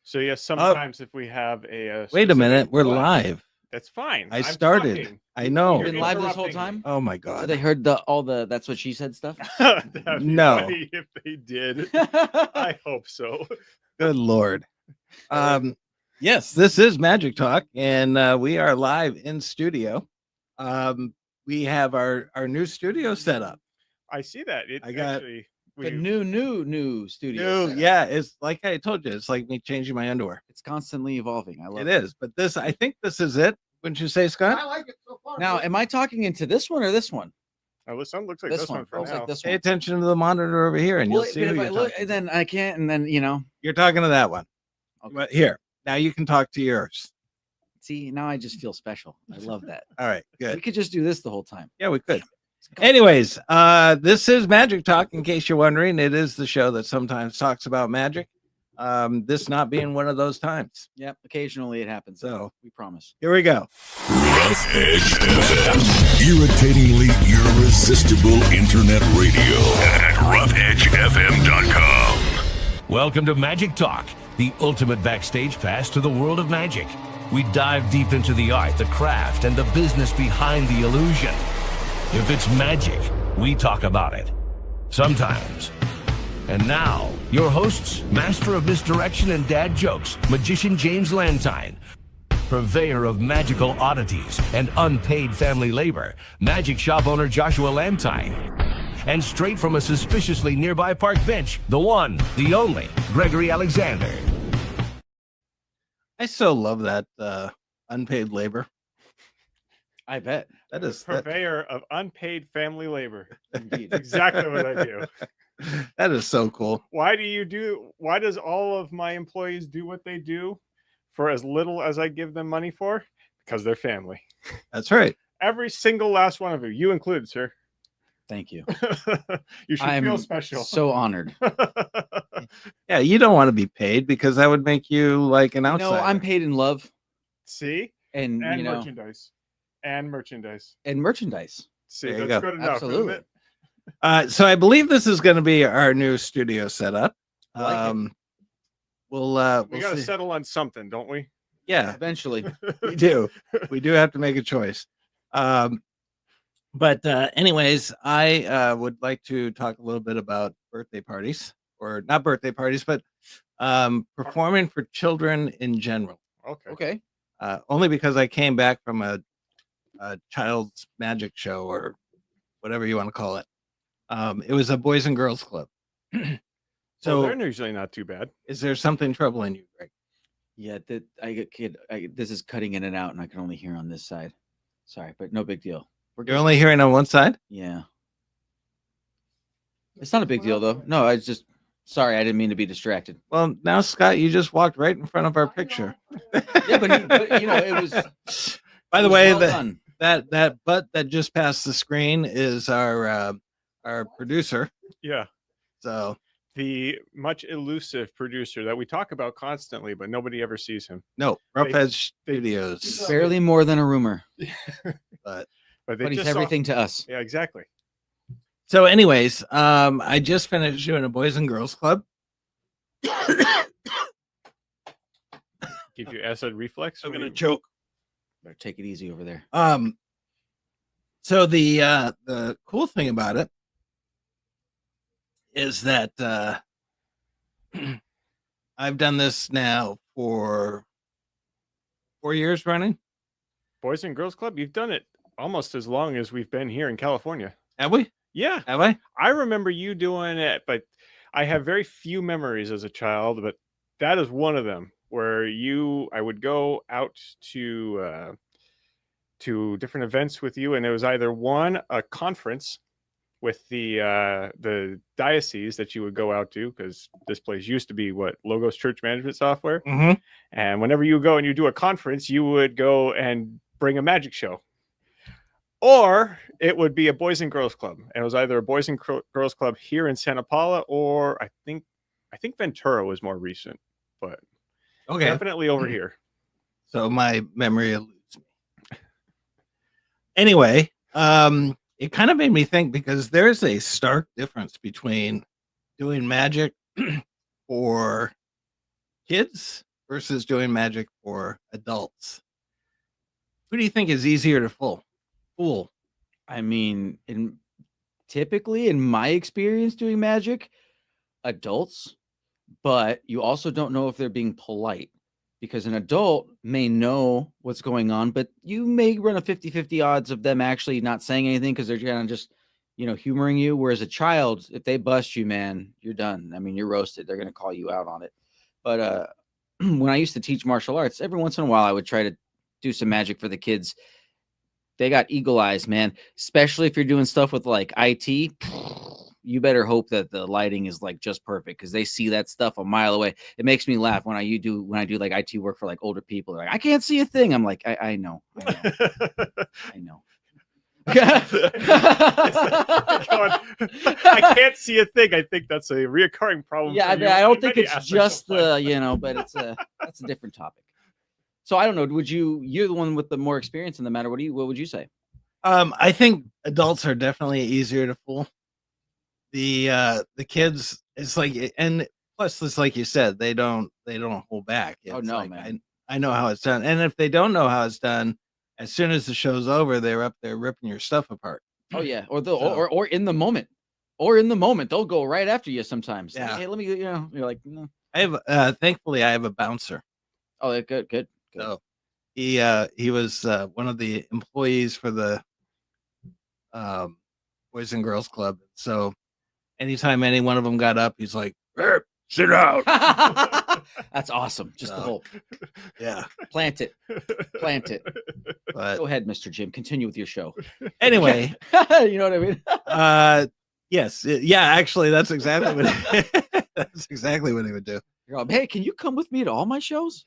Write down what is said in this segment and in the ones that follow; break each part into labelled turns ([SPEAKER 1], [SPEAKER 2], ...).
[SPEAKER 1] So yes, sometimes if we have a
[SPEAKER 2] wait a minute,
[SPEAKER 1] specific-
[SPEAKER 2] we're
[SPEAKER 1] What?
[SPEAKER 2] live.
[SPEAKER 1] That's fine.
[SPEAKER 2] I
[SPEAKER 1] I'm
[SPEAKER 2] started.
[SPEAKER 1] talking.
[SPEAKER 2] I know.
[SPEAKER 1] You're
[SPEAKER 3] Been live this whole
[SPEAKER 1] interrupting me.
[SPEAKER 3] time.
[SPEAKER 2] Oh my
[SPEAKER 3] So
[SPEAKER 2] god.
[SPEAKER 3] they heard all the that's what she said stuff.
[SPEAKER 1] That'd be
[SPEAKER 2] No.
[SPEAKER 1] funny if they did. I hope so.
[SPEAKER 2] Good lord. Yes, this is Magic Talk, and we are live in studio. We have our new studio set up.
[SPEAKER 1] I see that. It
[SPEAKER 2] I got-
[SPEAKER 1] actually
[SPEAKER 3] The
[SPEAKER 1] we,
[SPEAKER 3] new studio.
[SPEAKER 2] New,
[SPEAKER 3] setup.
[SPEAKER 2] yeah, it's like I told you, it's like me changing my underwear.
[SPEAKER 3] It's constantly evolving. I love
[SPEAKER 2] It is, but this, I think this is it. Wouldn't you say, Scott?
[SPEAKER 4] I like it so far.
[SPEAKER 3] Now, am I talking into this one or this one?
[SPEAKER 1] this one looks like
[SPEAKER 3] This
[SPEAKER 1] this one for
[SPEAKER 3] Looks
[SPEAKER 1] now.
[SPEAKER 3] like this
[SPEAKER 2] Pay
[SPEAKER 3] one.
[SPEAKER 2] attention to the monitor over here, and you'll
[SPEAKER 3] Well,
[SPEAKER 2] see
[SPEAKER 3] but
[SPEAKER 2] who
[SPEAKER 3] if I
[SPEAKER 2] you're
[SPEAKER 3] look,
[SPEAKER 2] talking.
[SPEAKER 3] then I can't, and then
[SPEAKER 2] You're talking to that one.
[SPEAKER 3] Okay.
[SPEAKER 2] But here, now you can talk to yours.
[SPEAKER 3] see. Now I just feel special. I love that.
[SPEAKER 2] All right,
[SPEAKER 3] We
[SPEAKER 2] good.
[SPEAKER 3] could just do this the whole time.
[SPEAKER 2] Yeah, we could. Anyways, this is Magic Talk. In case you're wondering, it is the show that sometimes talks about magic. This not being one of those times.
[SPEAKER 3] Yep. Occasionally it happens.
[SPEAKER 2] So
[SPEAKER 3] We promise.
[SPEAKER 2] here we go.
[SPEAKER 5] Rough Edge FM. Irritatingly irresistible internet radio at roughedgefm.com.
[SPEAKER 6] Welcome to Magic Talk, the ultimate backstage pass to the world of magic. We dive deep into the art, the craft, and the business behind the illusion. If it's magic, we talk about it. Sometimes. And now, your hosts, master of misdirection and dad jokes, magician James Lantine, purveyor of magical oddities and unpaid family labor, magic shop owner Joshua Lantine, and straight from a suspiciously nearby park bench, the one, the only, Gregory Alexander.
[SPEAKER 2] I so love that unpaid labor.
[SPEAKER 3] I bet.
[SPEAKER 2] That is that,
[SPEAKER 1] Purveyor of unpaid family labor.
[SPEAKER 3] Indeed.
[SPEAKER 1] Exactly what I do.
[SPEAKER 2] that is so cool.
[SPEAKER 1] Why does all of my employees do what they do for as little as I give them money for? Because they're family.
[SPEAKER 2] That's right.
[SPEAKER 1] Every single last one of you included, sir.
[SPEAKER 3] Thank you.
[SPEAKER 1] You should
[SPEAKER 3] I'm
[SPEAKER 1] feel special.
[SPEAKER 3] so honored.
[SPEAKER 2] Yeah, you don't want to be paid because that would make you like an outsider.
[SPEAKER 3] No, I'm paid in love
[SPEAKER 1] See?
[SPEAKER 3] and
[SPEAKER 1] And
[SPEAKER 3] you know
[SPEAKER 1] merchandise. And merchandise.
[SPEAKER 3] and merchandise.
[SPEAKER 1] See,
[SPEAKER 2] There you
[SPEAKER 1] that's
[SPEAKER 2] go.
[SPEAKER 1] good enough.
[SPEAKER 3] Absolutely.
[SPEAKER 1] Isn't it?
[SPEAKER 2] So I believe this is going to be our new studio setup.
[SPEAKER 3] I like it.
[SPEAKER 2] We'll
[SPEAKER 1] We got to
[SPEAKER 2] see.
[SPEAKER 1] settle on something, don't we?
[SPEAKER 2] Yeah,
[SPEAKER 3] Eventually.
[SPEAKER 2] we do. We do have to make a choice. But anyways, I would like to talk a little bit about birthday parties, or not birthday parties, but performing for children in general.
[SPEAKER 1] Okay.
[SPEAKER 3] Okay.
[SPEAKER 2] Only because I came back from a child's magic show, or whatever you want to call it. It was a boys and girls club.
[SPEAKER 1] So
[SPEAKER 2] So,
[SPEAKER 1] they're usually not too bad.
[SPEAKER 2] is there something troubling you, Greg?
[SPEAKER 3] Yeah, that I get kid. This is cutting in and out, and I can only hear on this side. Sorry, but no big deal. We're
[SPEAKER 2] You're
[SPEAKER 3] good.
[SPEAKER 2] only hearing on one side.
[SPEAKER 3] Yeah. It's not a big deal though. No, I was just sorry. I didn't mean to be distracted.
[SPEAKER 2] Well, now Scott, you just walked right in front of our picture.
[SPEAKER 3] Yeah, but you know, it was.
[SPEAKER 2] By the
[SPEAKER 3] it was
[SPEAKER 2] way,
[SPEAKER 3] well done.
[SPEAKER 2] that butt that just passed the screen is our producer.
[SPEAKER 1] Yeah.
[SPEAKER 2] So
[SPEAKER 1] The much elusive producer that we talk about constantly, but nobody ever sees him.
[SPEAKER 2] no, Rough
[SPEAKER 1] They-
[SPEAKER 2] Edge Studios.
[SPEAKER 3] Barely more than a rumor,
[SPEAKER 2] But
[SPEAKER 1] But they
[SPEAKER 3] but he's
[SPEAKER 1] just saw-
[SPEAKER 3] everything to us.
[SPEAKER 1] Yeah, exactly.
[SPEAKER 2] so, anyways, I just finished doing a boys and girls club.
[SPEAKER 1] Give you acid reflex.
[SPEAKER 2] I'm
[SPEAKER 1] when
[SPEAKER 2] gonna
[SPEAKER 1] you-
[SPEAKER 2] choke.
[SPEAKER 3] Better take it easy over there.
[SPEAKER 2] So the cool thing about it is that I've done this now for 4 years running.
[SPEAKER 1] Boys and Girls Club, you've done it almost as long as we've been here in California.
[SPEAKER 2] Have we?
[SPEAKER 1] Yeah,
[SPEAKER 2] Have I?
[SPEAKER 1] I remember you doing it, but I have very few memories as a child, but that is one of them where I would go out to different events with you, and there was either a conference with the diocese that you would go out to, because this place used to be Logos Church Management Software.
[SPEAKER 2] Mm-hmm.
[SPEAKER 1] And whenever you go and you do a conference, you would go and bring a magic show. Or it would be a Boys and Girls Club. And it was either a Boys and Girls Club here in Santa Paula, or I think Ventura was more recent, but
[SPEAKER 2] Okay.
[SPEAKER 1] definitely over here.
[SPEAKER 2] So my memory eludes me. Anyway, it kind of made me think, because there's a stark difference between doing magic for kids versus doing magic for adults. Who do you think is easier to fool?
[SPEAKER 3] I mean, typically in my experience doing magic, adults, but you also don't know if they're being polite because an adult may know what's going on, but you may run a 50-50 odds of them actually not saying anything because they're kind of just, humoring you. Whereas a child, if they bust you, man, you're done. I mean, you're roasted. They're going to call you out on it. But when I used to teach martial arts, every once in a while I would try to do some magic for the kids. They got eagle eyes, man, especially if you're doing stuff with like IT. You better hope that the lighting is like just perfect because they see that stuff a mile away. It makes me laugh when I do like IT work for like older people. They're like, I can't see a thing. I'm like, I know. I know.
[SPEAKER 1] God, I can't see a thing. I think that's a reoccurring problem.
[SPEAKER 3] Yeah,
[SPEAKER 1] for you
[SPEAKER 3] I don't
[SPEAKER 1] in
[SPEAKER 3] think
[SPEAKER 1] many
[SPEAKER 3] it's
[SPEAKER 1] aspects
[SPEAKER 3] just
[SPEAKER 1] of life.
[SPEAKER 3] but that's a different topic. So I don't know. You're the one with the more experience in the matter. What would you say?
[SPEAKER 2] I think adults are definitely easier to fool. The kids, it's like, and plus, it's like you said, they don't hold back. It's
[SPEAKER 3] no,
[SPEAKER 2] like,
[SPEAKER 3] man.
[SPEAKER 2] I know how it's done, and if they don't know how it's done, as soon as the show's over, they're up there ripping your stuff apart.
[SPEAKER 3] Oh yeah, or in the moment, they'll go right after you sometimes.
[SPEAKER 2] Yeah.
[SPEAKER 3] Like, hey, let me. You're like, no.
[SPEAKER 2] I have, thankfully, I have a bouncer.
[SPEAKER 3] Oh, good.
[SPEAKER 2] So he was one of the employees for the Boys and Girls Club. So anytime any one of them got up, he's like, sit down.
[SPEAKER 3] That's awesome. Just the whole
[SPEAKER 2] Yeah.
[SPEAKER 3] plant it.
[SPEAKER 2] But
[SPEAKER 3] Go ahead, Mr. Jim. Continue with your show.
[SPEAKER 2] anyway,
[SPEAKER 3] You know what I mean?
[SPEAKER 2] yes, yeah. Actually, that's exactly what he would do.
[SPEAKER 3] You're like, hey, can you come with me to all my shows?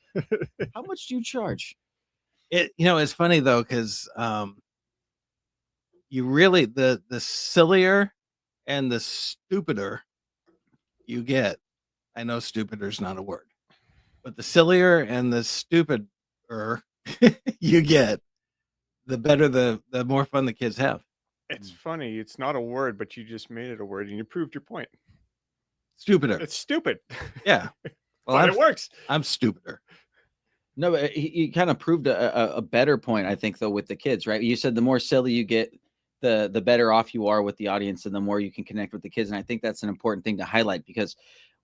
[SPEAKER 3] How much do you charge?
[SPEAKER 2] It's funny though, because you really the sillier and the stupider you get. I know stupider is not a word, but the sillier and the stupider you get, the better the more fun the kids have.
[SPEAKER 1] It's funny. It's not a word, but you just made it a word, and you proved your point.
[SPEAKER 2] Stupider.
[SPEAKER 1] It's stupid.
[SPEAKER 2] Yeah. Well,
[SPEAKER 1] But it works.
[SPEAKER 2] I'm stupider.
[SPEAKER 3] No, but you kind of proved a better point, I think, though, with the kids, right? You said the more silly you get, the better off you are with the audience and the more you can connect with the kids. And I think that's an important thing to highlight because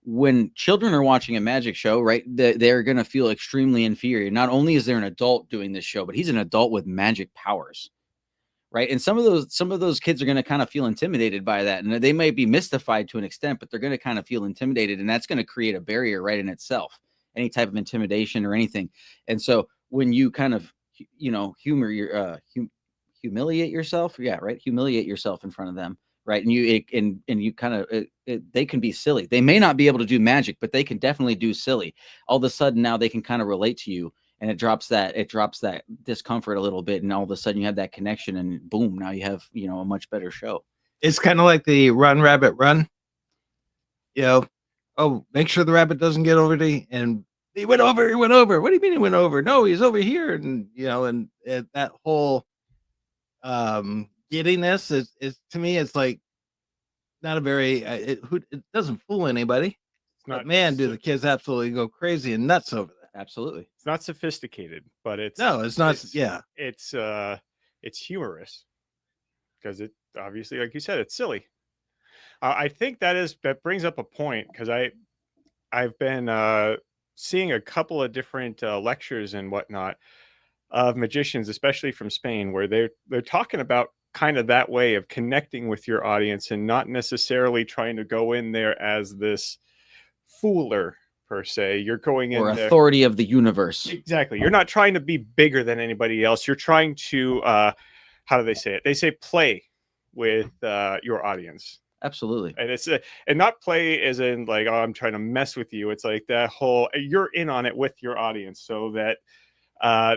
[SPEAKER 3] when children are watching a magic show, right, they're going to feel extremely inferior. Not only is there an adult doing this show, but he's an adult with magic powers, right? And some of those kids are going to kind of feel intimidated by that. And they might be mystified to an extent, but they're going to kind of feel intimidated. And that's going to create a barrier right in itself, any type of intimidation or anything. And so when you kind of, humiliate yourself. Yeah. Right. Humiliate yourself in front of them. Right. And you kind of, they can be silly. They may not be able to do magic, but they can definitely do silly. All of a sudden now they can kind of relate to you and it drops that discomfort a little bit. And all of a sudden you have that connection and boom, now you have, a much better show.
[SPEAKER 2] It's kind of like the Run Rabbit Run. Oh, make sure the rabbit doesn't get over to you. And he went over. What do you mean he went over? No, he's over here. And, and that whole giddiness is to me, it's like not a very, it doesn't fool anybody.
[SPEAKER 1] It's not,
[SPEAKER 2] but man, do the kids absolutely go crazy and nuts over that.
[SPEAKER 3] Absolutely.
[SPEAKER 1] It's not sophisticated, but it's
[SPEAKER 2] not.
[SPEAKER 1] It's humorous because it obviously, like you said, it's silly. I think that brings up a point because I've been seeing a couple of different lectures and whatnot of magicians, especially from Spain, where they're talking about kind of that way of connecting with your audience and not necessarily trying to go in there as this fooler per se. You're going in
[SPEAKER 3] or
[SPEAKER 1] there,
[SPEAKER 3] authority of the universe.
[SPEAKER 1] Exactly. You're not trying to be bigger than anybody else. You're trying to how do they say it? They say play with your audience.
[SPEAKER 3] Absolutely.
[SPEAKER 1] And it's and not play as in like, oh, I'm trying to mess with you. It's like that whole you're in on it with your audience so that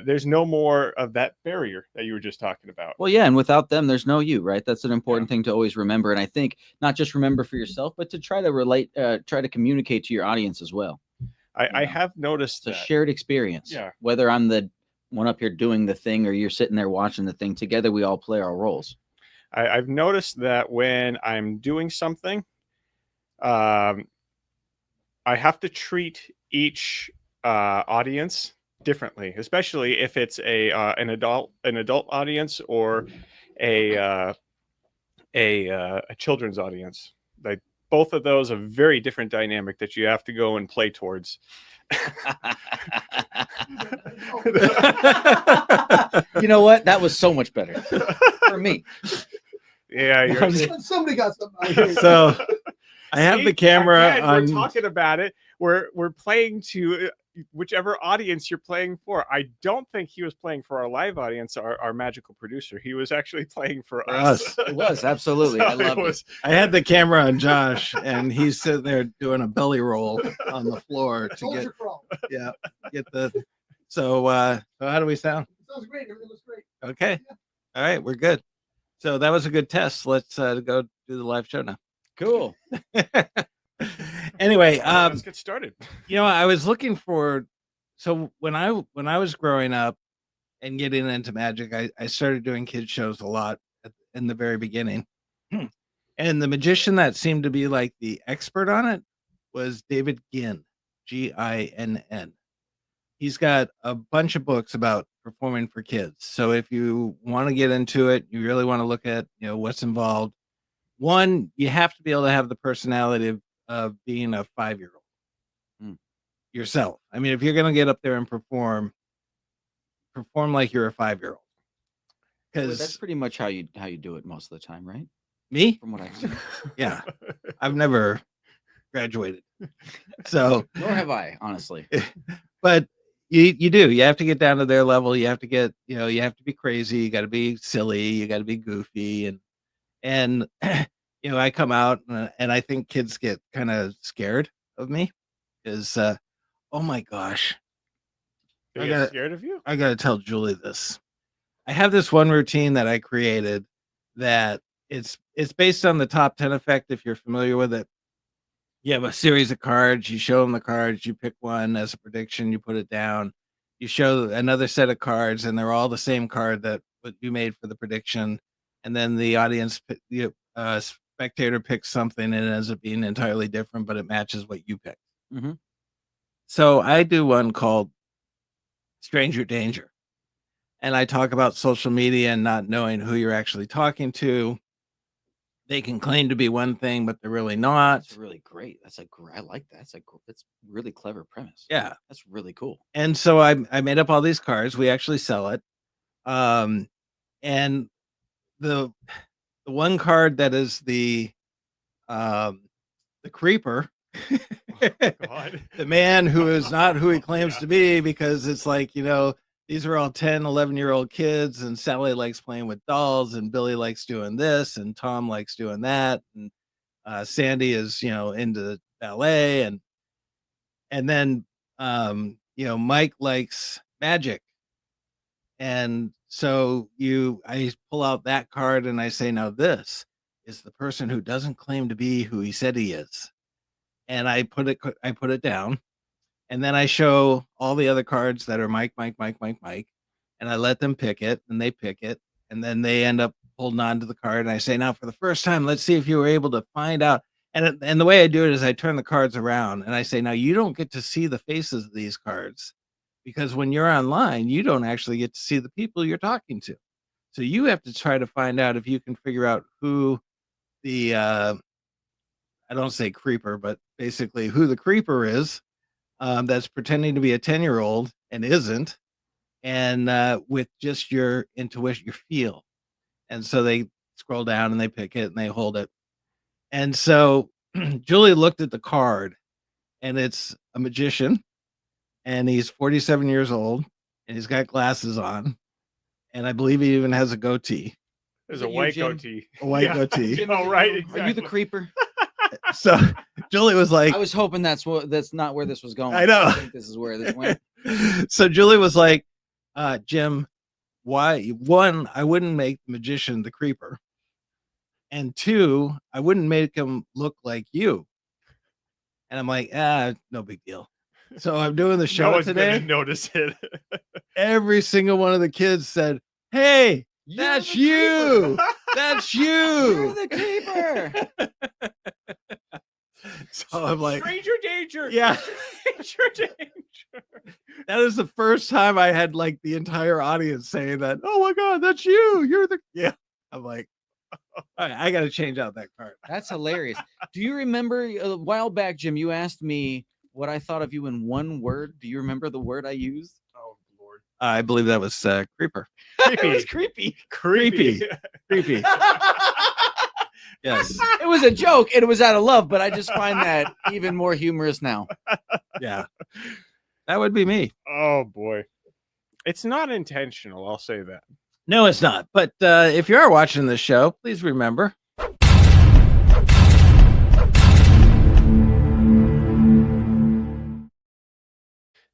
[SPEAKER 1] there's no more of that barrier that you were just talking about.
[SPEAKER 3] Well, yeah, and without them, there's no you, right? That's an important thing to always remember. And I think not just remember for yourself, but to try to relate, try to communicate to your audience as well.
[SPEAKER 1] I have noticed
[SPEAKER 3] it's a shared experience.
[SPEAKER 1] Yeah.
[SPEAKER 3] Whether I'm the one up here doing the thing or you're sitting there watching the thing, together we all play our roles.
[SPEAKER 1] I've noticed that when I'm doing something, I have to treat each audience differently, especially if it's an adult audience or a children's audience. Like both of those, a very different dynamic that you have to go and play towards.
[SPEAKER 3] You know what? That was so much better for me.
[SPEAKER 1] Yeah, you're.
[SPEAKER 4] Somebody got something.
[SPEAKER 2] So I have
[SPEAKER 1] See,
[SPEAKER 2] the camera
[SPEAKER 1] again,
[SPEAKER 2] on.
[SPEAKER 1] We're talking about it. We're playing to whichever audience you're playing for. I don't think he was playing for our live audience, our magical producer. He was actually playing for us.
[SPEAKER 3] It was absolutely. I loved it.
[SPEAKER 2] I had the camera on Josh, and he's sitting there doing a belly roll on the floor to
[SPEAKER 4] Soldier crawl.
[SPEAKER 2] get the. So how do we sound?
[SPEAKER 4] Sounds great. Everything looks great.
[SPEAKER 2] Okay, all right, we're good. So that was a good test. Let's go do the live show now.
[SPEAKER 3] Cool.
[SPEAKER 2] Anyway,
[SPEAKER 1] Let's get started.
[SPEAKER 2] I was looking for. So when I was growing up and getting into magic, I started doing kids shows a lot in the very beginning. And the magician that seemed to be like the expert on it was David Ginn, Ginn. He's got a bunch of books about performing for kids. So if you want to get into it, you really want to look at what's involved. One, you have to be able to have the personality of being a 5-year-old yourself. I mean, if you're going to get up there and perform like you're a 5-year-old. Because
[SPEAKER 3] that's pretty much how you do it most of the time, right?
[SPEAKER 2] Me?
[SPEAKER 3] From what I've seen.
[SPEAKER 2] Yeah. I've never graduated. So
[SPEAKER 3] Nor have I, honestly.
[SPEAKER 2] But you do. You have to get down to their level. You have to get, you have to be crazy. You got to be silly. You got to be goofy. And I come out and I think kids get kind of scared of me because, oh my gosh.
[SPEAKER 1] They get scared of you?
[SPEAKER 2] I got to tell Julie this. I have this one routine that I created that it's based on the top 10 effect. If you're familiar with it, you have a series of cards. You show them the cards. You pick one as a prediction. You put it down. You show another set of cards, and they're all the same card that what you made for the prediction. And then the audience, spectator picks something, and it ends up being entirely different, but it matches what you picked.
[SPEAKER 3] Mm-hmm.
[SPEAKER 2] So I do one called Stranger Danger. And I talk about social media and not knowing who you're actually talking to. They can claim to be one thing, but they're really not.
[SPEAKER 3] That's really great. I like that. That's really clever premise.
[SPEAKER 2] Yeah.
[SPEAKER 3] That's really cool.
[SPEAKER 2] And so I made up all these cards. We actually sell it. And the one card that is the creeper,
[SPEAKER 1] God.
[SPEAKER 2] the man who is not who he claims to be, because it's like, these are all 10, 11-year-old kids, and Sally likes playing with dolls, and Billy likes doing this, and Tom likes doing that, and Sandy is, into ballet, and then, Mike likes magic. And so I pull out that card and I say, now this is the person who doesn't claim to be who he said he is. And I put it down. And then I show all the other cards that are Mike, and I let them pick it, and they pick it, and then they end up holding on to the card. And I say, now for the first time, let's see if you were able to find out. And the way I do it is I turn the cards around and I say, now you don't get to see the faces of these cards, because when you're online, you don't actually get to see the people you're talking to. So you have to try to find out if you can figure out who the, I don't say creeper, but basically who the creeper is. That's pretending to be a 10-year-old and isn't, and with just your intuition, your feel. And so they scroll down and they pick it and they hold it. And so Julie looked at the card, and it's a magician, and he's 47 years old, and he's got glasses on, and I believe he even has a goatee.
[SPEAKER 1] There's
[SPEAKER 3] Is
[SPEAKER 1] a
[SPEAKER 3] it you,
[SPEAKER 1] white
[SPEAKER 3] Jim?
[SPEAKER 1] goatee.
[SPEAKER 2] A white
[SPEAKER 1] Yeah.
[SPEAKER 2] goatee.
[SPEAKER 1] Oh, right.
[SPEAKER 3] Are
[SPEAKER 1] Exactly.
[SPEAKER 3] you the creeper?
[SPEAKER 2] So Julie was like,
[SPEAKER 3] I was hoping that's not where this was going.
[SPEAKER 2] I know.
[SPEAKER 3] I think this is where this went.
[SPEAKER 2] So Julie was like, Jim, why? One, I wouldn't make the magician the creeper. And two, I wouldn't make him look like you. And I'm like, no big deal. So I'm doing the
[SPEAKER 1] No
[SPEAKER 2] show
[SPEAKER 1] one's
[SPEAKER 2] today.
[SPEAKER 1] gonna notice it.
[SPEAKER 2] Every single one of the kids said, hey, that's you. That's
[SPEAKER 3] You're
[SPEAKER 2] you.
[SPEAKER 3] the creeper.
[SPEAKER 2] So I'm like,
[SPEAKER 1] Stranger danger.
[SPEAKER 2] yeah.
[SPEAKER 1] Stranger danger.
[SPEAKER 2] That is the first time I had like the entire audience saying that. Oh my God, that's you. You're the yeah. I'm like, all right, I got to change out that card.
[SPEAKER 3] That's hilarious. Do you remember a while back, Jim? You asked me what I thought of you in one word. Do you remember the word I used?
[SPEAKER 1] Oh Lord,
[SPEAKER 2] I believe that was creeper.
[SPEAKER 3] It was creepy.
[SPEAKER 1] creepy.
[SPEAKER 2] Creepy. Yes.
[SPEAKER 3] It was a joke and it was out of love, but I just find that even more humorous now.
[SPEAKER 2] Yeah. That would be me.
[SPEAKER 1] Oh boy, it's not intentional. I'll say that.
[SPEAKER 2] No, it's not. But if you are watching the show, please remember.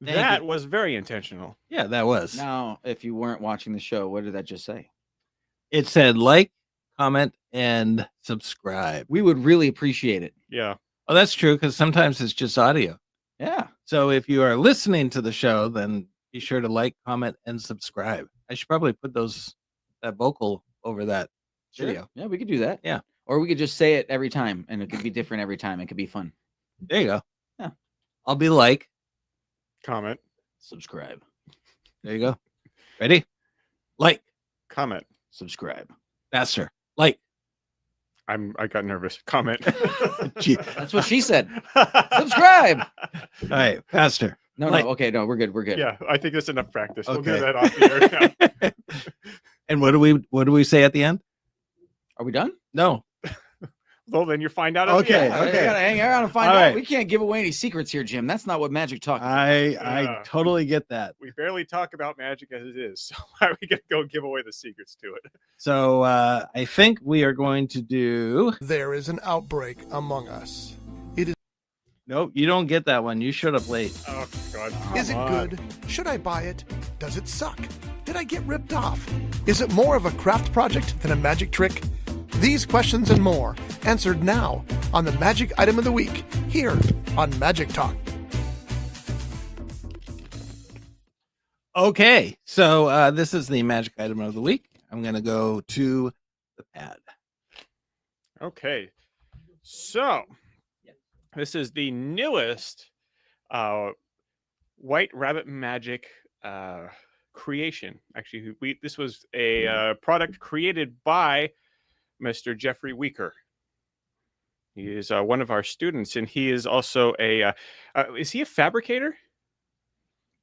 [SPEAKER 2] Thank
[SPEAKER 1] That
[SPEAKER 2] you.
[SPEAKER 1] was very intentional.
[SPEAKER 2] Yeah, that was.
[SPEAKER 3] Now, if you weren't watching the show, what did that just say?
[SPEAKER 2] It said like, comment, and subscribe.
[SPEAKER 3] We would really appreciate it.
[SPEAKER 1] Yeah.
[SPEAKER 2] Oh, that's true because sometimes it's just audio.
[SPEAKER 3] Yeah.
[SPEAKER 2] So if you are listening to the show, then be sure to like, comment, and subscribe. I should probably put that vocal over that video.
[SPEAKER 3] Yeah, we could do that.
[SPEAKER 2] Yeah.
[SPEAKER 3] Or we could just say it every time and it could be different every time. It could be fun.
[SPEAKER 2] There you go.
[SPEAKER 3] Yeah.
[SPEAKER 2] I'll be like.
[SPEAKER 1] Comment.
[SPEAKER 3] Subscribe.
[SPEAKER 2] There you go. Ready? Like.
[SPEAKER 1] Comment.
[SPEAKER 3] Subscribe.
[SPEAKER 2] Faster. Like.
[SPEAKER 1] I got nervous. Comment.
[SPEAKER 2] Gee.
[SPEAKER 3] That's what she said. Subscribe.
[SPEAKER 2] All right. Faster.
[SPEAKER 3] No,
[SPEAKER 2] Like-
[SPEAKER 3] no. Okay, no, we're good. We're good.
[SPEAKER 1] Yeah, I think that's enough practice. We'll
[SPEAKER 2] Okay.
[SPEAKER 1] do that off the air now.
[SPEAKER 2] And what do we say at the end?
[SPEAKER 3] Are we done?
[SPEAKER 2] No.
[SPEAKER 1] Well, then you find out. At
[SPEAKER 2] Okay,
[SPEAKER 1] The end.
[SPEAKER 3] I gotta hang around and find
[SPEAKER 2] All
[SPEAKER 3] out.
[SPEAKER 2] right.
[SPEAKER 3] We can't give away any secrets here, Jim. That's not what Magic Talk is.
[SPEAKER 2] I
[SPEAKER 1] Yeah.
[SPEAKER 2] totally get that.
[SPEAKER 1] We barely talk about magic as it is, so why are we gonna go give away the secrets to it?
[SPEAKER 2] So I think we are going to do.
[SPEAKER 7] There is an outbreak among us.
[SPEAKER 2] Nope, you don't get that one. You showed up late.
[SPEAKER 1] Oh God!
[SPEAKER 7] Is it
[SPEAKER 1] come on.
[SPEAKER 7] good? Should I buy it? Does it suck? Did I get ripped off? Is it more of a craft project than a magic trick? These questions and more answered now on the Magic Item of the Week here on Magic Talk.
[SPEAKER 2] Okay, so this is the magic item of the week. I'm going to go to the pad.
[SPEAKER 1] Okay, so this is the newest White Rabbit Magic creation. Actually, this was a product created by Mr. Jeffrey Weaker. He is one of our students, and he is also is he a fabricator?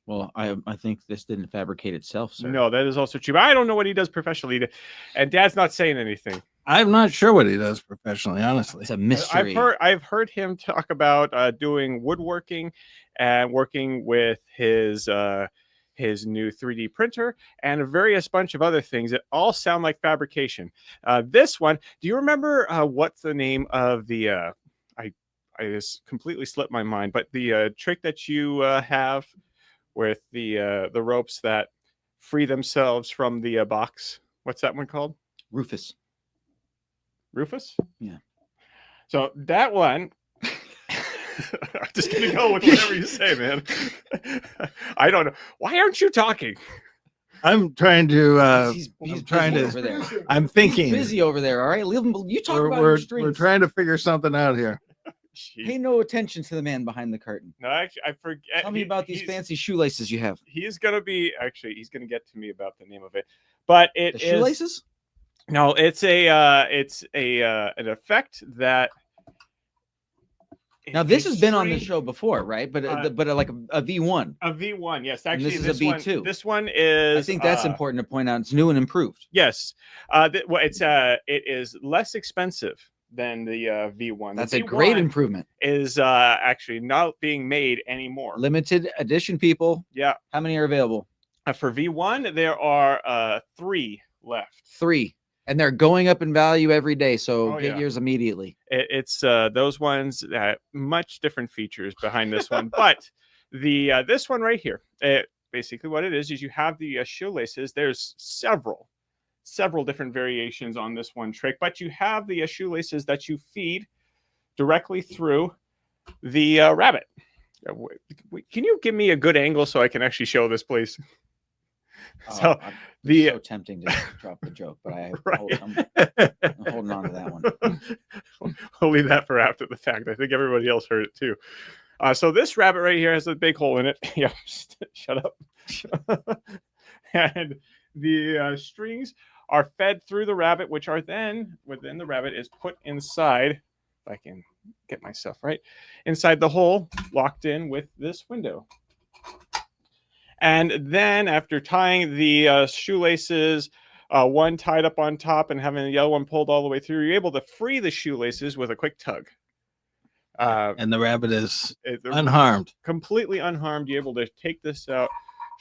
[SPEAKER 3] Well, I think this didn't fabricate itself, sir.
[SPEAKER 1] No, that is also true. I don't know what he does professionally, and Dad's not saying anything.
[SPEAKER 2] I'm not sure what he does professionally, honestly.
[SPEAKER 3] It's a mystery.
[SPEAKER 1] I've heard him talk about doing woodworking and working with his new 3D printer and a various bunch of other things that all sound like fabrication. This one, do you remember what's the name of the? I just completely slipped my mind, but the trick that you have with the ropes that free themselves from the box. What's that one called?
[SPEAKER 3] Rufus.
[SPEAKER 1] Rufus?
[SPEAKER 3] Yeah.
[SPEAKER 1] So that one, I'm just going to go with whatever you say, man. I don't know. Why aren't you talking?
[SPEAKER 2] I'm trying to.
[SPEAKER 3] He's
[SPEAKER 2] I'm trying
[SPEAKER 3] busy
[SPEAKER 2] to.
[SPEAKER 3] over there.
[SPEAKER 2] I'm
[SPEAKER 3] He's
[SPEAKER 2] thinking.
[SPEAKER 3] busy over there. All right, leave him. You talk about your
[SPEAKER 2] We're
[SPEAKER 3] strings.
[SPEAKER 2] trying to figure something out here.
[SPEAKER 1] Jeez.
[SPEAKER 3] Pay no attention to the man behind the curtain.
[SPEAKER 1] No, actually, I forget.
[SPEAKER 3] Tell me about these fancy shoelaces you have.
[SPEAKER 1] He's going to be, he's going to get to me about the name of it. But it
[SPEAKER 3] The
[SPEAKER 1] is.
[SPEAKER 3] shoelaces?
[SPEAKER 1] No, it's an effect that.
[SPEAKER 3] Now this has been on the
[SPEAKER 1] extreme-
[SPEAKER 3] show before, right? But like a V1.
[SPEAKER 1] A V1, yes.
[SPEAKER 3] And
[SPEAKER 1] Actually,
[SPEAKER 3] this is a
[SPEAKER 1] one-
[SPEAKER 3] V2.
[SPEAKER 1] This one is.
[SPEAKER 3] I think that's important to point out. It's new and improved.
[SPEAKER 1] Yes. Well, it is less expensive than the V1.
[SPEAKER 3] That's
[SPEAKER 1] The
[SPEAKER 3] a great
[SPEAKER 1] V1
[SPEAKER 3] improvement.
[SPEAKER 1] is actually not being made anymore.
[SPEAKER 3] Limited edition, people.
[SPEAKER 1] Yeah.
[SPEAKER 3] How many are available?
[SPEAKER 1] For V1, there are 3 left.
[SPEAKER 3] 3. And they're going up in value every day. So
[SPEAKER 1] Oh,
[SPEAKER 3] get
[SPEAKER 1] yeah.
[SPEAKER 3] yours immediately.
[SPEAKER 1] It's those ones that much different features behind this one, but the this one right here, basically what it is you have the shoelaces. There's several different variations on this one trick, but you have the shoelaces that you feed directly through the rabbit. Can you give me a good angle so I can actually show this, please? So
[SPEAKER 3] It's so tempting to drop the joke, but I'm holding on to that one.
[SPEAKER 1] We'll leave that for after the fact. I think everybody else heard it too. So this rabbit right here has a big hole in it. Yeah, shut up. And the strings are fed through the rabbit, which are then within the rabbit is put inside. If I can get myself right, inside the hole, locked in with this window. And then after tying the shoelaces, one tied up on top and having the yellow one pulled all the way through, you're able to free the shoelaces with a quick tug.
[SPEAKER 2] And the rabbit is
[SPEAKER 1] They're
[SPEAKER 2] unharmed.
[SPEAKER 1] completely unharmed. You're able to take this out,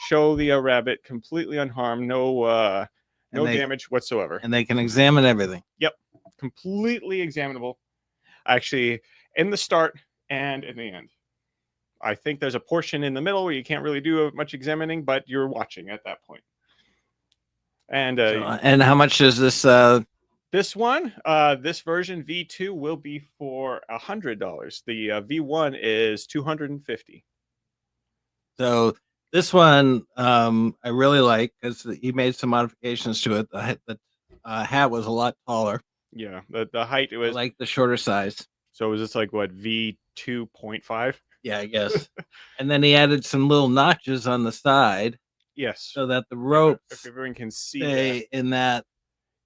[SPEAKER 1] show the rabbit completely unharmed, no damage whatsoever.
[SPEAKER 2] And they can examine everything.
[SPEAKER 1] Yep, completely examinable. Actually, in the start and in the end. I think there's a portion in the middle where you can't really do much examining, but you're watching at that point. And
[SPEAKER 2] And how much is this?
[SPEAKER 1] this one, this version V2 will be for $100. The V1 is $250.
[SPEAKER 2] So this one I really like because he made some modifications to it. The hat was a lot taller.
[SPEAKER 1] Yeah, the height it
[SPEAKER 2] I
[SPEAKER 1] was
[SPEAKER 2] like the shorter size.
[SPEAKER 1] so was this like what V2.5?
[SPEAKER 2] Yeah, I guess. And then he added some little notches on the side
[SPEAKER 1] Yes.
[SPEAKER 2] so that the
[SPEAKER 1] If
[SPEAKER 2] ropes
[SPEAKER 1] everyone can see
[SPEAKER 2] stay in that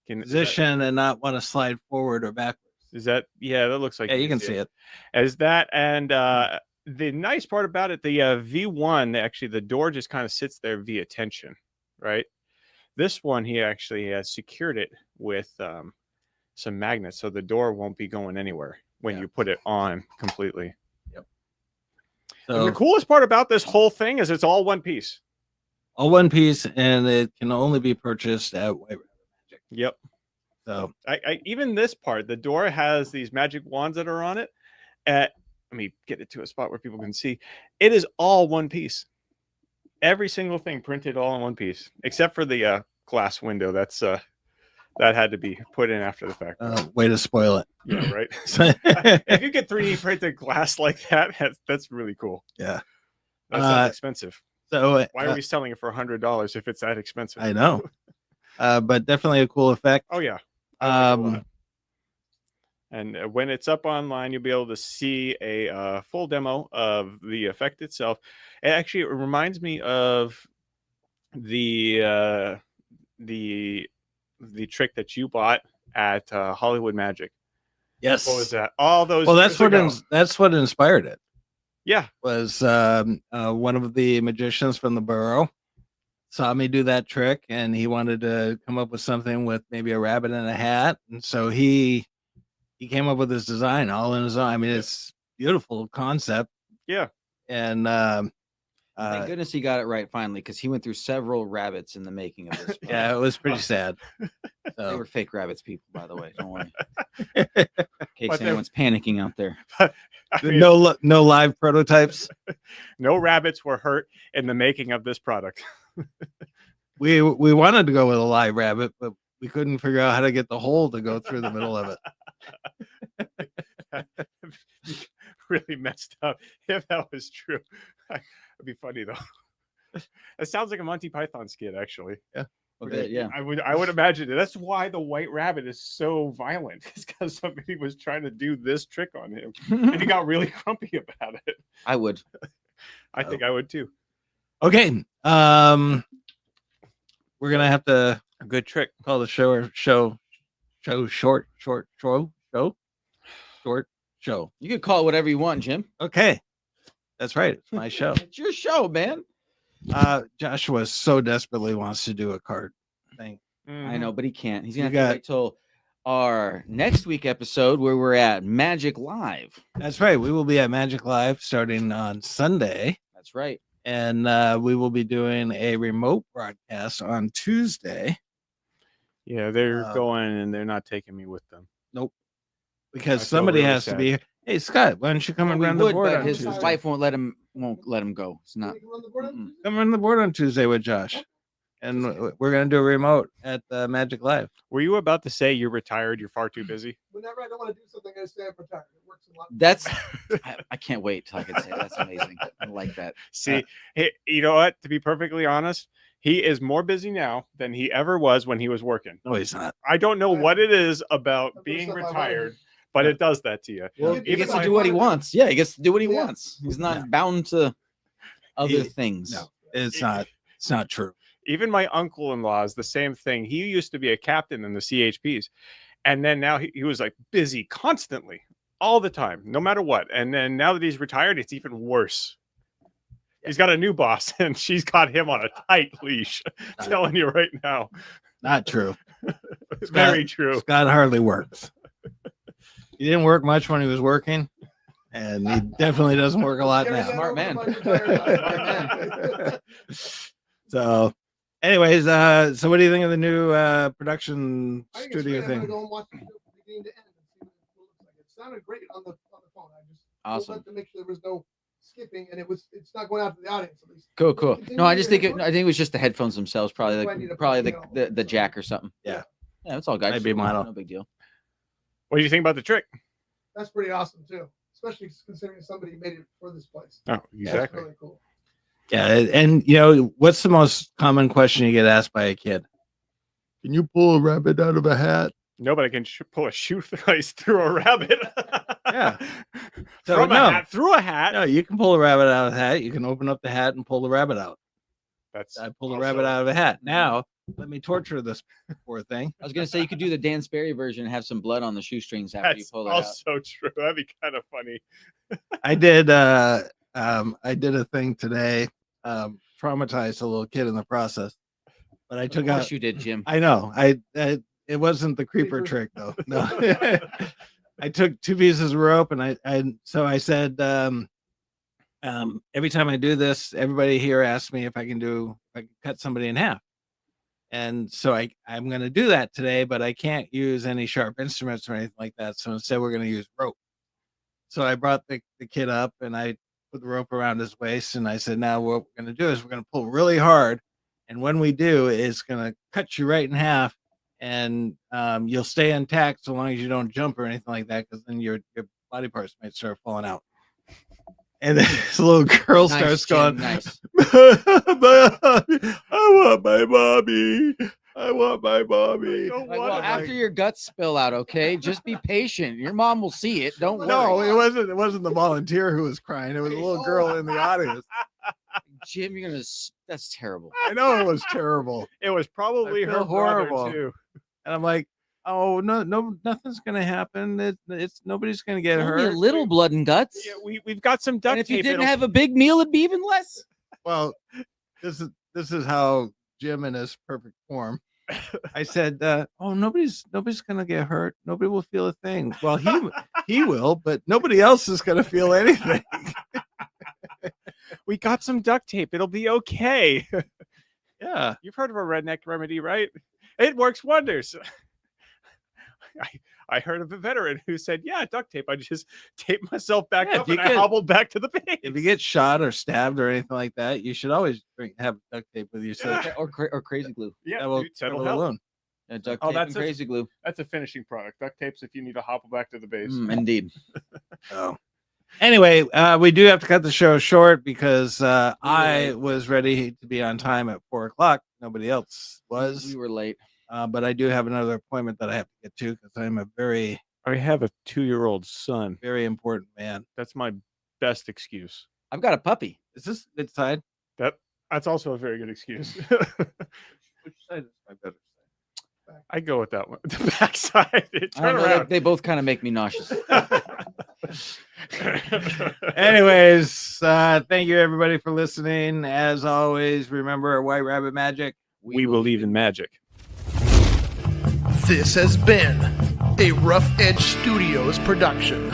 [SPEAKER 1] that,
[SPEAKER 2] position and not want to slide forward or backwards.
[SPEAKER 1] is that yeah, that looks like
[SPEAKER 2] Yeah, you can see it.
[SPEAKER 1] As that and the nice part about it, the V1 actually the door just kind of sits there via tension, right? This one he actually has secured it with some magnets, so the door won't be going anywhere when you put it on completely. And the
[SPEAKER 2] So
[SPEAKER 1] coolest part about this whole thing is it's all one piece.
[SPEAKER 2] all one piece, and it can only be purchased at White Rabbit Magic.
[SPEAKER 1] Yep.
[SPEAKER 2] So
[SPEAKER 1] I even this part, the door has these magic wands that are on it. Let me get it to a spot where people can see. It is all one piece. Every single thing printed all in one piece, except for the glass window. That's that had to be put in after the fact.
[SPEAKER 2] way to spoil it.
[SPEAKER 1] Yeah, right.
[SPEAKER 2] So-
[SPEAKER 1] If you get 3D printed glass like that, that's really cool.
[SPEAKER 2] Yeah.
[SPEAKER 1] That's not expensive.
[SPEAKER 2] So
[SPEAKER 1] Why are we selling it for $100 if it's that expensive?
[SPEAKER 2] I know. But definitely a cool effect.
[SPEAKER 1] Oh yeah. I like it a
[SPEAKER 2] Um,
[SPEAKER 1] lot. And when it's up online, you'll be able to see a full demo of the effect itself. It actually reminds me of the trick that you bought at Hollywood Magic.
[SPEAKER 2] yes.
[SPEAKER 1] What was that? All those.
[SPEAKER 2] Well, that's
[SPEAKER 1] years
[SPEAKER 2] what
[SPEAKER 1] ago.
[SPEAKER 2] that's what inspired it.
[SPEAKER 1] Yeah.
[SPEAKER 2] Was one of the magicians from the borough saw me do that trick, and he wanted to come up with something with maybe a rabbit in a hat, and so he came up with this design all in his own. I mean, it's beautiful concept.
[SPEAKER 1] Yeah.
[SPEAKER 2] And
[SPEAKER 3] Thank goodness he got it right finally, because he went through several rabbits in the making of this.
[SPEAKER 2] yeah, it was pretty sad.
[SPEAKER 3] They
[SPEAKER 2] So,
[SPEAKER 3] were fake rabbits, people, by the way. Don't worry. In case
[SPEAKER 1] But they-
[SPEAKER 3] anyone's panicking out there.
[SPEAKER 1] I mean,
[SPEAKER 2] no live prototypes.
[SPEAKER 1] no rabbits were hurt in the making of this product.
[SPEAKER 2] We wanted to go with a live rabbit, but we couldn't figure out how to get the hole to go through the middle of it.
[SPEAKER 1] Really messed up. If that was true, it'd be funny though. It sounds like a Monty Python skit, actually.
[SPEAKER 3] A bit, yeah.
[SPEAKER 1] I would imagine it. That's why the White Rabbit is so violent. It's because somebody was trying to do this trick on him, and he got really grumpy about it.
[SPEAKER 3] I would.
[SPEAKER 1] I think I would too.
[SPEAKER 2] Okay. We're gonna have to
[SPEAKER 1] A good trick.
[SPEAKER 2] call the show short show.
[SPEAKER 3] You could call it whatever you want, Jim.
[SPEAKER 2] Okay. That's right. It's my show.
[SPEAKER 3] It's your show, man.
[SPEAKER 2] Joshua so desperately wants to do a card thing.
[SPEAKER 3] I know, but he can't. He's gonna
[SPEAKER 2] You
[SPEAKER 3] have to
[SPEAKER 2] got-
[SPEAKER 3] wait till our next week episode where we're at Magic Live.
[SPEAKER 2] That's right. We will be at Magic Live starting on Sunday,
[SPEAKER 3] That's right.
[SPEAKER 2] and we will be doing a remote broadcast on Tuesday
[SPEAKER 1] Yeah, they're
[SPEAKER 2] Uh,
[SPEAKER 1] going and they're not taking me with them.
[SPEAKER 2] because
[SPEAKER 1] I feel
[SPEAKER 2] somebody
[SPEAKER 1] really
[SPEAKER 2] has
[SPEAKER 1] sad.
[SPEAKER 2] to be. Hey Scott, why don't you come and
[SPEAKER 3] We
[SPEAKER 2] run the
[SPEAKER 3] would,
[SPEAKER 2] board
[SPEAKER 3] but
[SPEAKER 2] on
[SPEAKER 3] his
[SPEAKER 2] Tuesday?
[SPEAKER 3] wife won't let him go. It's not.
[SPEAKER 4] You can run the board on
[SPEAKER 3] Mm-mm.
[SPEAKER 4] Tuesday?
[SPEAKER 2] Come run the board on Tuesday with Josh, and we're gonna do a remote at Magic Live.
[SPEAKER 1] Were you about to say you're retired? You're far too busy.
[SPEAKER 4] Whenever I don't want to do something, I say I'm retired. It works a lot.
[SPEAKER 3] That's. I can't wait till I can say that's amazing. I like that.
[SPEAKER 1] See, you know what? To be perfectly honest, he is more busy now than he ever was when he was working.
[SPEAKER 2] No, he's not.
[SPEAKER 1] I don't know what it is about
[SPEAKER 4] I've
[SPEAKER 1] being
[SPEAKER 4] noticed that my
[SPEAKER 1] retired,
[SPEAKER 4] wife-
[SPEAKER 1] but it does that to you.
[SPEAKER 2] Well,
[SPEAKER 3] He
[SPEAKER 1] Even
[SPEAKER 3] gets to
[SPEAKER 1] my-
[SPEAKER 3] do what he wants. Yeah, he gets to do what he
[SPEAKER 4] Yeah.
[SPEAKER 3] wants. He's not
[SPEAKER 2] Yeah.
[SPEAKER 3] bound to other
[SPEAKER 2] He-
[SPEAKER 3] things.
[SPEAKER 2] No, it's not. It's not true.
[SPEAKER 1] Even my uncle-in-law is the same thing. He used to be a captain in the CHPs, and then now he was like busy constantly, all the time, no matter what. And then now that he's retired, it's even worse. He's got a new boss, and she's got him on a tight leash. I'm telling you right now,
[SPEAKER 2] Not true.
[SPEAKER 1] very true.
[SPEAKER 2] Scott hardly works. He didn't work much when he was working, and he definitely doesn't work a lot
[SPEAKER 4] Carry
[SPEAKER 2] now.
[SPEAKER 4] that
[SPEAKER 3] Smart
[SPEAKER 4] over
[SPEAKER 3] man.
[SPEAKER 4] to my retired life.
[SPEAKER 2] So, anyways, so what do you think of the new production
[SPEAKER 4] I think it's
[SPEAKER 2] studio
[SPEAKER 4] great. I'm gonna
[SPEAKER 2] thing?
[SPEAKER 4] go and watch the show from beginning to end and see what it looks like. It sounded great on the phone. I just
[SPEAKER 3] Awesome.
[SPEAKER 4] wanted to make sure there was no skipping and it's not going out to the audience at least.
[SPEAKER 3] Cool,
[SPEAKER 4] Will it
[SPEAKER 3] cool.
[SPEAKER 4] continue
[SPEAKER 3] No, I
[SPEAKER 4] to
[SPEAKER 3] just
[SPEAKER 4] be
[SPEAKER 3] think
[SPEAKER 4] recorded?
[SPEAKER 3] it was just the headphones themselves, probably
[SPEAKER 4] Do I need to
[SPEAKER 3] probably
[SPEAKER 4] put, you know,
[SPEAKER 3] the jack or something.
[SPEAKER 2] Yeah.
[SPEAKER 3] Yeah, it's all good.
[SPEAKER 2] Might be model.
[SPEAKER 3] No big deal.
[SPEAKER 1] What do you think about the trick?
[SPEAKER 4] That's pretty awesome too, especially considering somebody made it for this place.
[SPEAKER 1] Oh,
[SPEAKER 4] That's
[SPEAKER 1] exactly.
[SPEAKER 4] really cool.
[SPEAKER 2] Yeah, and what's the most common question you get asked by a kid? Can you pull a rabbit out of a hat?
[SPEAKER 1] Nobody can pull a shoelace through a rabbit.
[SPEAKER 2] Yeah. So,
[SPEAKER 1] From
[SPEAKER 2] no.
[SPEAKER 1] a hat through a hat.
[SPEAKER 2] No, you can pull a rabbit out of a hat. You can open up the hat and pull the rabbit out.
[SPEAKER 1] That's
[SPEAKER 2] I pulled a
[SPEAKER 1] also-
[SPEAKER 2] rabbit out of a hat. Now, let me torture this poor thing.
[SPEAKER 3] I was gonna say you could do the Dan Sperry version and have some blood on the shoestrings after you
[SPEAKER 1] That's
[SPEAKER 3] pull it out.
[SPEAKER 1] also true. That'd be kind of funny.
[SPEAKER 2] I did a thing today, traumatized a little kid in the process. But I
[SPEAKER 3] Of
[SPEAKER 2] took
[SPEAKER 3] course
[SPEAKER 2] out
[SPEAKER 3] you did, Jim.
[SPEAKER 2] I know. It wasn't the creeper trick though. No. I took 2 pieces of rope and I said every time I do this, everybody here asks me if I can cut somebody in half. And so I'm going to do that today, but I can't use any sharp instruments or anything like that. So instead we're going to use rope. So I brought the kid up and I put the rope around his waist and I said, now what we're going to do is we're going to pull really hard. And when we do, it's going to cut you right in half. And you'll stay intact so long as you don't jump or anything like that, because then your body parts might start falling out. And then this little girl
[SPEAKER 3] Nice,
[SPEAKER 2] starts
[SPEAKER 3] Jim,
[SPEAKER 2] going,
[SPEAKER 3] nice.
[SPEAKER 2] I want my mommy. I want my mommy.
[SPEAKER 1] Don't
[SPEAKER 3] Like,
[SPEAKER 1] want
[SPEAKER 3] well,
[SPEAKER 1] it.
[SPEAKER 3] after your guts spill out, okay, just be patient. Your mom will see it. Don't worry.
[SPEAKER 2] No, it wasn't the volunteer who was crying. It was a little girl in the audience.
[SPEAKER 3] Jim, that's terrible.
[SPEAKER 2] I know it was terrible.
[SPEAKER 1] It was probably
[SPEAKER 2] I
[SPEAKER 1] her
[SPEAKER 2] feel
[SPEAKER 1] brother
[SPEAKER 2] horrible.
[SPEAKER 1] too.
[SPEAKER 2] And I'm like, oh no, nothing's gonna happen. It's nobody's gonna get
[SPEAKER 3] Only a
[SPEAKER 2] hurt.
[SPEAKER 3] little blood and guts.
[SPEAKER 1] Yeah, we've got some duct
[SPEAKER 3] And if you
[SPEAKER 1] tape.
[SPEAKER 3] didn't
[SPEAKER 1] it'll-
[SPEAKER 3] have a big meal, it'd be even less.
[SPEAKER 2] Well, this is how Jim in his perfect form. I said, oh, nobody's gonna get hurt. Nobody will feel a thing. Well, he will, but nobody else is gonna feel anything.
[SPEAKER 1] we got some duct tape. It'll be okay.
[SPEAKER 2] Yeah.
[SPEAKER 1] You've heard of a redneck remedy, right? It works wonders. I heard of a veteran who said, yeah, duct tape. I just taped myself back
[SPEAKER 2] Yeah,
[SPEAKER 1] up
[SPEAKER 2] if you
[SPEAKER 1] and I
[SPEAKER 2] get-
[SPEAKER 1] hobbled back to the base.
[SPEAKER 2] If you get shot or stabbed or anything like that, you should always have duct tape with you. So
[SPEAKER 1] Yeah.
[SPEAKER 3] Or crazy glue.
[SPEAKER 1] Yeah,
[SPEAKER 2] that will
[SPEAKER 1] dude, that'll
[SPEAKER 2] cover the
[SPEAKER 1] help.
[SPEAKER 2] wound.
[SPEAKER 3] Yeah, duct
[SPEAKER 1] Oh,
[SPEAKER 3] tape and
[SPEAKER 1] that's a-
[SPEAKER 3] crazy glue.
[SPEAKER 1] That's a finishing product. Duct tapes if you need to hobble back to the base.
[SPEAKER 3] Indeed.
[SPEAKER 2] Oh. Anyway, we do have to cut the show short because I was ready to be on time at 4:00. Nobody else was,
[SPEAKER 3] We were late.
[SPEAKER 2] but I do have another appointment that I have to get to because I'm a very,
[SPEAKER 1] I have a 2-year-old son.
[SPEAKER 2] very important man.
[SPEAKER 1] That's my best excuse.
[SPEAKER 3] I've got a puppy.
[SPEAKER 2] Is this a good side?
[SPEAKER 1] That's also a very good excuse.
[SPEAKER 2] Which side is my better side?
[SPEAKER 1] I go with that one. The backside.
[SPEAKER 3] I don't
[SPEAKER 1] Turn
[SPEAKER 3] know,
[SPEAKER 1] around.
[SPEAKER 3] they both kind of make me nauseous.
[SPEAKER 2] Anyways, thank you everybody for listening. As always, remember White Rabbit Magic.
[SPEAKER 1] we believe in magic.
[SPEAKER 7] This has been a Rough Edge Studios production.